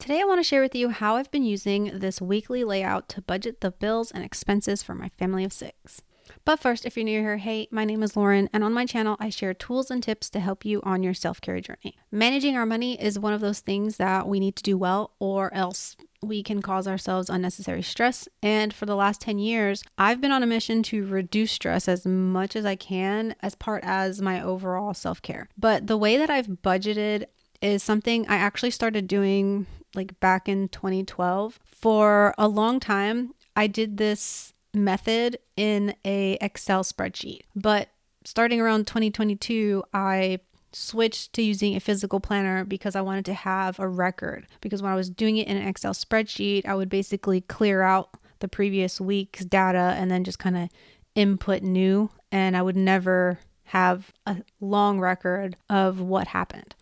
Today I want to share with you how I've been using this weekly layout to budget the bills and expenses for my family of 6. But first, if you're new here, hey, my name is Lauren, and on my channel I share tools and tips to help you on your self-care journey. Managing our money is one of those things that we need to do well, or else we can cause ourselves unnecessary stress. And for the last 10 years, I've been on a mission to reduce stress as much as I can as part as my overall self-care. But the way that I've budgeted is something I actually started doing like back in 2012. For a long time, I did this method in a Excel spreadsheet. But starting around 2022, I switched to using a physical planner because I wanted to have a record. Because when I was doing it in an Excel spreadsheet, I would basically clear out the previous week's data and then just kind of input new, and I would never have a long record of what happened.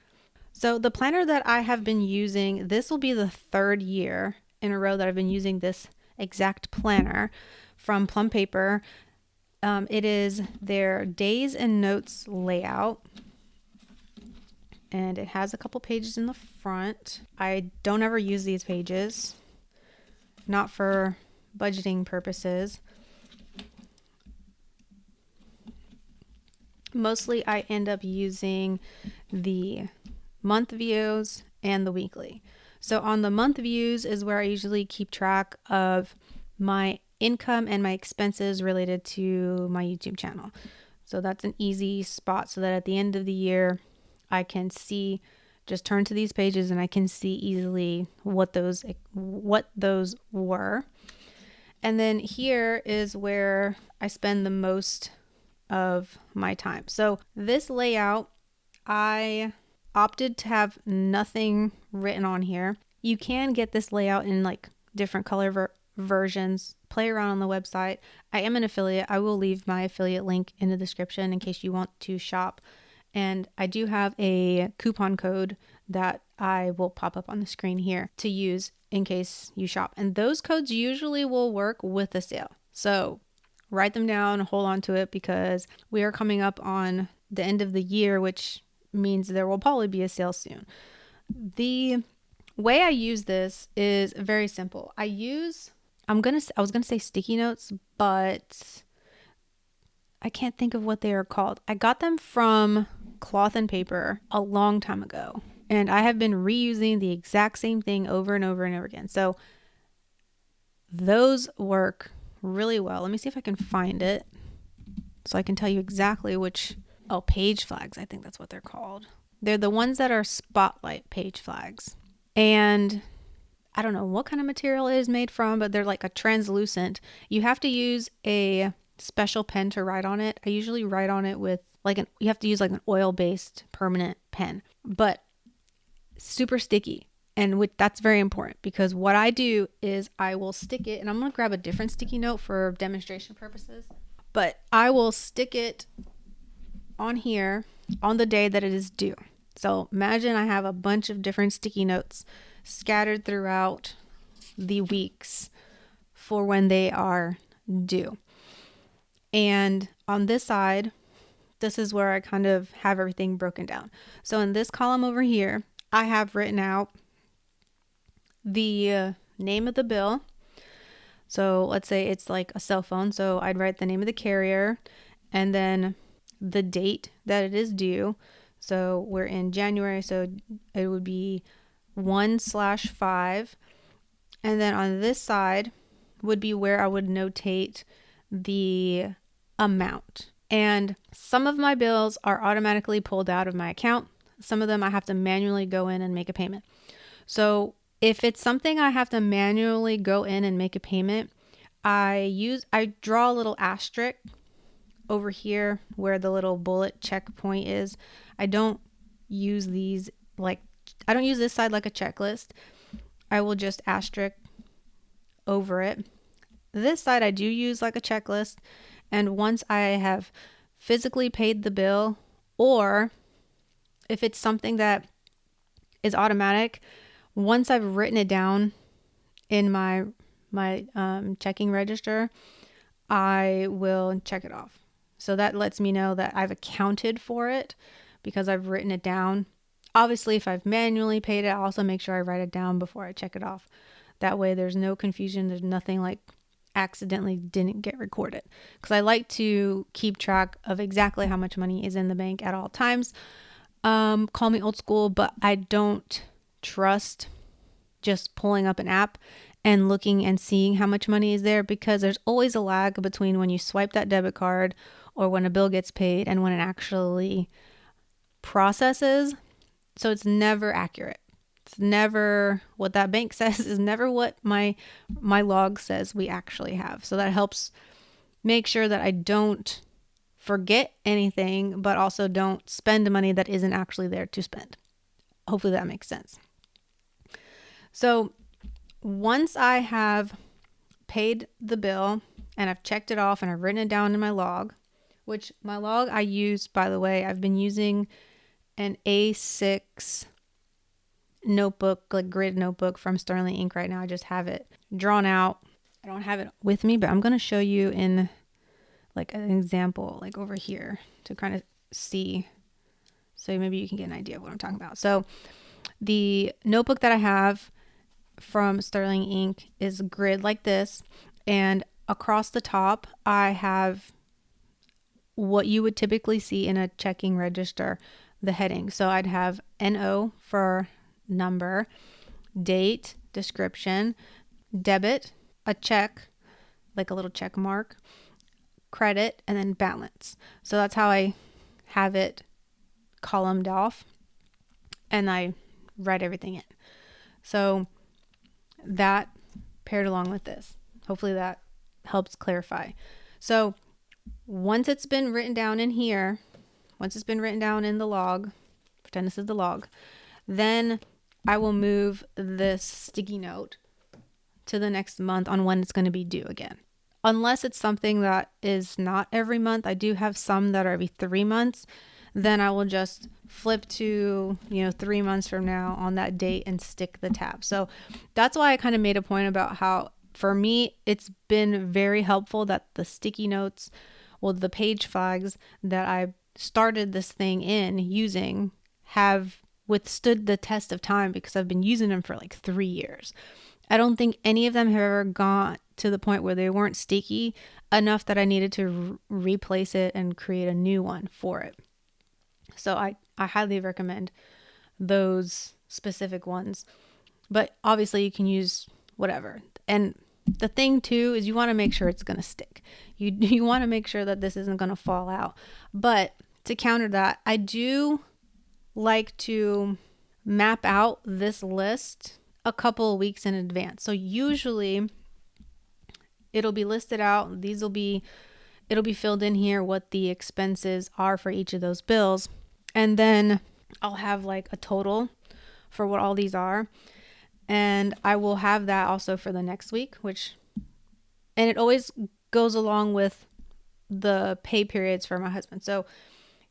So the planner that I have been using, this will be the third year in a row that I've been using this exact planner from Plum Paper. It is their days and notes layout, and it has a couple pages in the front. I don't ever use these pages, not for budgeting purposes. Mostly I end up using the month views and the weekly. So on the month views is where I usually keep track of my income and my expenses related to my YouTube channel. So that's an easy spot so that at the end of the year I can see, just turn to these pages and I can see easily what those were. And then here is where I spend the most of my time. So this layout, I opted to have nothing written on here. You can get this layout in like different color versions. Play around on the website. I am an affiliate. I will leave my affiliate link in the description in case you want to shop. And I do have a coupon code that I will pop up on the screen here to use in case you shop. And those codes usually will work with a sale. So write them down, hold on to it, because we are coming up on the end of the year, which means there will probably be a sale soon. The way I use this is very simple. I was gonna say sticky notes, but I can't think of what they are called. I got them from Cloth and Paper a long time ago, and I have been reusing the exact same thing over and over and over again. So those work really well. Let me see if I can find it so I can tell you exactly which. Oh, page flags. I think that's what they're called. They're the ones that are spotlight page flags. And I don't know what kind of material it is made from, but they're like a translucent. You have to use a special pen to write on it. I usually write on it with you have to use like an oil-based permanent pen, but super sticky. And that's very important because what I do is I will stick it, and I'm going to grab a different sticky note for demonstration purposes, but I will stick it on here on the day that it is due. So imagine I have a bunch of different sticky notes scattered throughout the weeks for when they are due. And on this side, this is where I kind of have everything broken down. So in this column over here, I have written out the name of the bill. So let's say it's like a cell phone. So I'd write the name of the carrier and then the date that it is due. So we're in January, so it would be 1/5. And then on this side would be where I would notate the amount. And some of my bills are automatically pulled out of my account. Some of them I have to manually go in and make a payment. So if it's something I have to manually go in and make a payment, I draw a little asterisk over here where the little bullet checkpoint is. I don't use this side like a checklist. I will just asterisk over it. This side I do use like a checklist, and once I have physically paid the bill, or if it's something that is automatic, once I've written it down in my checking register, I will check it off. So that lets me know that I've accounted for it because I've written it down. Obviously, if I've manually paid it, I also make sure I write it down before I check it off. That way there's no confusion. There's nothing like accidentally didn't get recorded, because I like to keep track of exactly how much money is in the bank at all times. Call me old school, but I don't trust just pulling up an app and looking and seeing how much money is there, because there's always a lag between when you swipe that debit card or when a bill gets paid and when it actually processes. So it's never accurate. It's never what that bank says is never what my log says we actually have. So that helps make sure that I don't forget anything, but also don't spend money that isn't actually there to spend. Hopefully that makes sense. So once I have paid the bill and I've checked it off and I've written it down in my log, which my log I use, by the way, I've been using an A6 notebook, like grid notebook from Sterling Ink right now. I just have it drawn out. I don't have it with me, but I'm going to show you in like an example, like over here, to kind of see. So maybe you can get an idea of what I'm talking about. So the notebook that I have from Sterling Ink is grid like this, and across the top I have what you would typically see in a checking register, the heading. So I'd have NO for number, date, description, debit, a check, like a little check mark, credit, and then balance. So that's how I have it columned off, and I write everything in. So that paired along with this. Hopefully that helps clarify. So once it's been written down in here, once it's been written down in the log, pretend this is the log, then I will move this sticky note to the next month on when it's going to be due again. Unless it's something that is not every month. I do have some that are every 3 months. Then I will just flip to, 3 months from now on that date and stick the tab. So that's why I kind of made a point about how, for me, it's been very helpful that the sticky notes, well, the page flags that I started this thing in using have withstood the test of time, because I've been using them for like 3 years. I don't think any of them have ever gone to the point where they weren't sticky enough that I needed to replace it and create a new one for it. So I highly recommend those specific ones. But obviously you can use whatever. And the thing too is you want to make sure it's going to stick. You want to make sure that this isn't going to fall out. But to counter that, I do like to map out this list a couple of weeks in advance. So usually it'll be listed out. It'll be filled in here what the expenses are for each of those bills. And then I'll have like a total for what all these are. And I will have that also for the next week, and it always goes along with the pay periods for my husband. So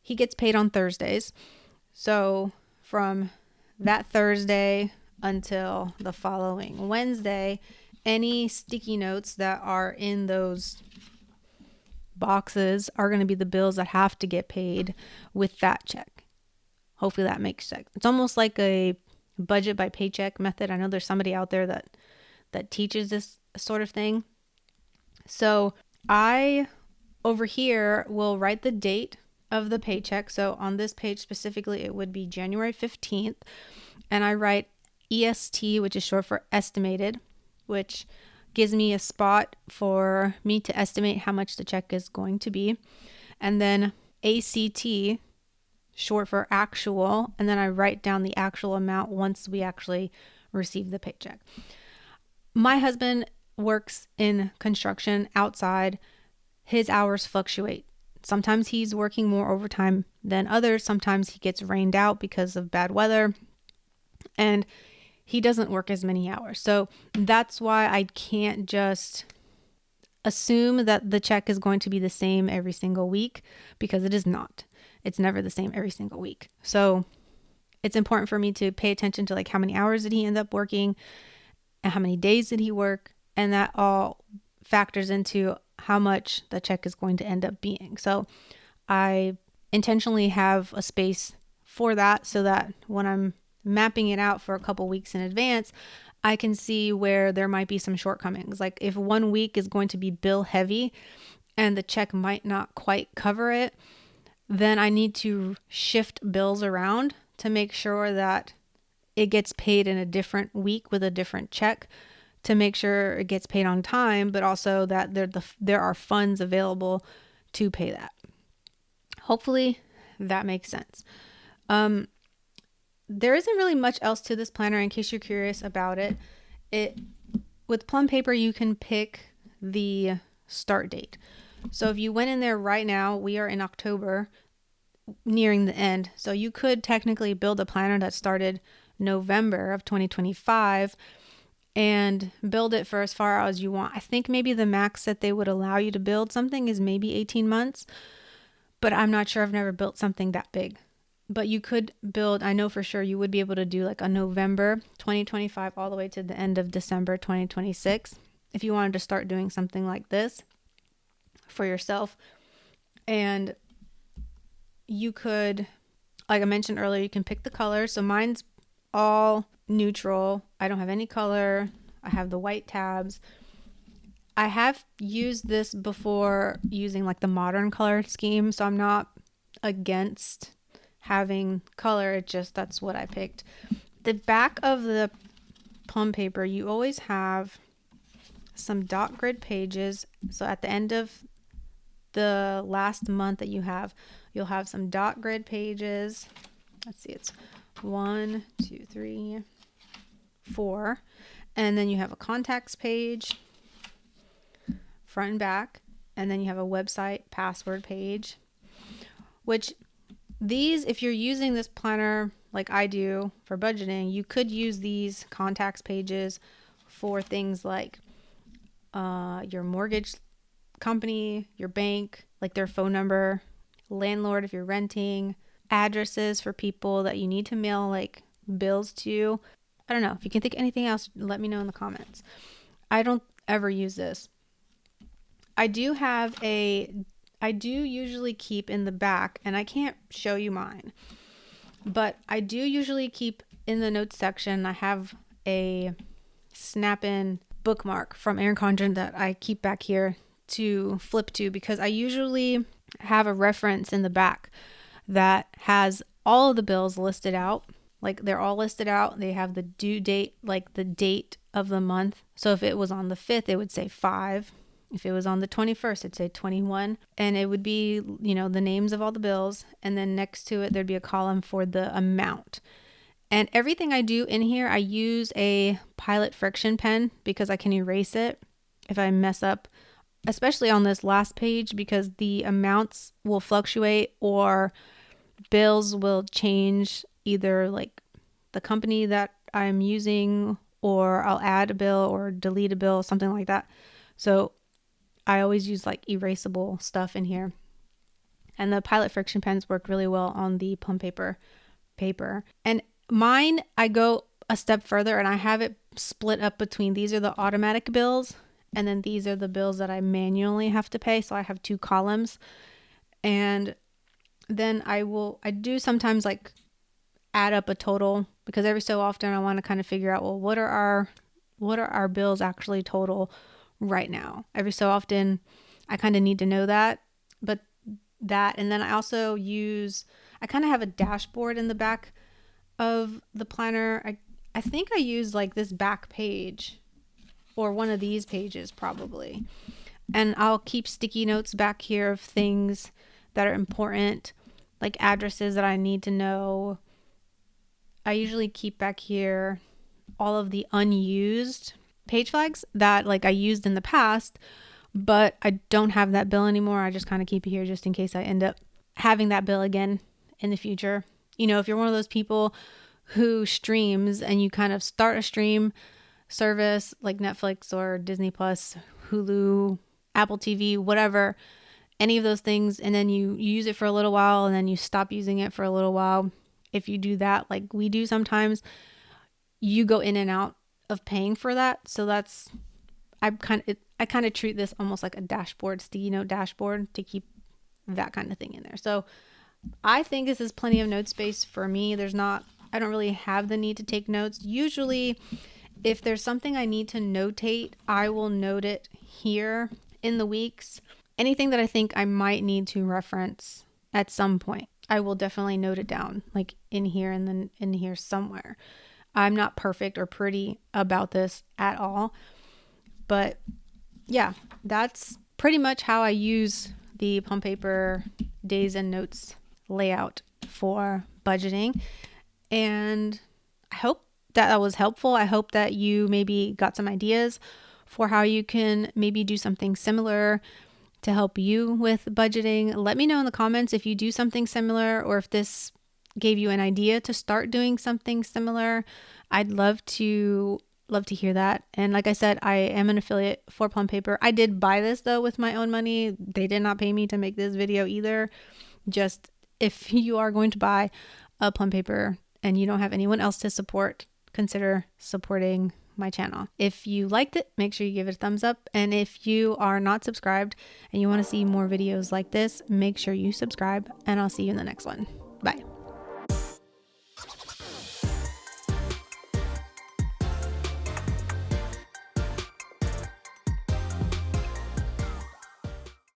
he gets paid on Thursdays. So from that Thursday until the following Wednesday, any sticky notes that are in those boxes are going to be the bills that have to get paid with that check. Hopefully that makes sense. It's almost like a budget by paycheck method. I know there's somebody out there that teaches this sort of thing. So I, over here, will write the date of the paycheck. So on this page specifically, it would be January 15th. And I write EST, which is short for estimated, which gives me a spot for me to estimate how much the check is going to be. And then ACT, short for actual, and then I write down the actual amount once we actually receive the paycheck. My husband works in construction outside. His hours fluctuate. Sometimes he's working more overtime than others. Sometimes he gets rained out because of bad weather, and he doesn't work as many hours. So that's why I can't just assume that the check is going to be the same every single week, because it is not. It's never the same every single week. So it's important for me to pay attention to like how many hours did he end up working and how many days did he work. And that all factors into how much the check is going to end up being. So I intentionally have a space for that, so that when I'm mapping it out for a couple weeks in advance, I can see where there might be some shortcomings. Like if 1 week is going to be bill heavy and the check might not quite cover it, then I need to shift bills around to make sure that it gets paid in a different week with a different check, to make sure it gets paid on time, but also that there are funds available to pay that. Hopefully that makes sense. There isn't really much else to this planner in case you're curious about it. With Plum Paper, you can pick the start date. So if you went in there right now, we are in October, nearing the end. So you could technically build a planner that started November of 2025 and build it for as far as you want. I think maybe the max that they would allow you to build something is maybe 18 months, but I'm not sure. I've never built something that big. But you could build, I know for sure you would be able to do like a November 2025 all the way to the end of December 2026 if you wanted to start doing something like this for yourself. And you could, like I mentioned earlier, you can pick the color. So mine's all neutral. I don't have any color. I have the white tabs. I have used this before using like the modern color scheme, so I'm not against having color. It just, that's what I picked. The back of the Plum Paper, you always have some dot grid pages. So at the end of the last month that you'll have some dot grid pages. Let's see, it's 1, 2, 3, 4. And then you have a contacts page, front and back. And then you have a website password page, which these, if you're using this planner like I do for budgeting, you could use these contacts pages for things like your mortgage company, your bank, like their phone number, landlord if you're renting, addresses for people that you need to mail like bills to. I don't know. If you can think of anything else, let me know in the comments. I don't ever use this. I do usually keep in the back, and I can't show you mine, but I do usually keep in the notes section. I have a snap-in bookmark from Erin Condren that I keep back here to flip to, because I usually have a reference in the back that has all of the bills listed out. Like they're all listed out. They have the due date, like the date of the month. So if it was on the 5th, it would say 5. If it was on the 21st, it'd say 21. And it would be, the names of all the bills. And then next to it, there'd be a column for the amount. And everything I do in here, I use a Pilot friction pen because I can erase it if I mess up, especially on this last page, because the amounts will fluctuate or bills will change, either like the company that I'm using, or I'll add a bill or delete a bill, something like that. So I always use like erasable stuff in here. And the Pilot friction pens work really well on the Plum Paper. And mine, I go a step further and I have it split up between, these are the automatic bills, and then these are the bills that I manually have to pay. So I have 2 columns. And then I do sometimes like add up a total, because every so often I want to kind of figure out, well, what are our bills actually total right now? Every so often I kind of need to know that. But that, and then I also I kind of have a dashboard in the back of the planner. I think I use like this back page or one of these pages probably. And I'll keep sticky notes back here of things that are important, like addresses that I need to know. I usually keep back here all of the unused page flags that like I used in the past, but I don't have that bill anymore. I just kind of keep it here just in case I end up having that bill again in the future. If you're one of those people who streams and you kind of start a stream service like Netflix or Disney Plus, Hulu, Apple TV, whatever, any of those things, and then you use it for a little while and then you stop using it for a little while. If you do that, like we do sometimes, you go in and out of paying for that. So I kind of treat this almost like a dashboard, sticky note dashboard, to keep that kind of thing in there. So I think this is plenty of note space for me. I don't really have the need to take notes. Usually, if there's something I need to notate, I will note it here in the weeks. Anything that I think I might need to reference at some point, I will definitely note it down, like in here and then in here somewhere. I'm not perfect or pretty about this at all, but yeah, that's pretty much how I use the Plum Paper days and notes layout for budgeting. And I hope that was helpful. I hope that you maybe got some ideas for how you can maybe do something similar to help you with budgeting. Let me know in the comments if you do something similar or if this gave you an idea to start doing something similar. I'd love to hear that. And like I said, I am an affiliate for Plum Paper. I did buy this though with my own money. They did not pay me to make this video either. Just if you are going to buy a Plum Paper and you don't have anyone else to support, consider supporting my channel. If you liked it, make sure you give it a thumbs up. And if you are not subscribed and you want to see more videos like this, make sure you subscribe, and I'll see you in the next one. Bye.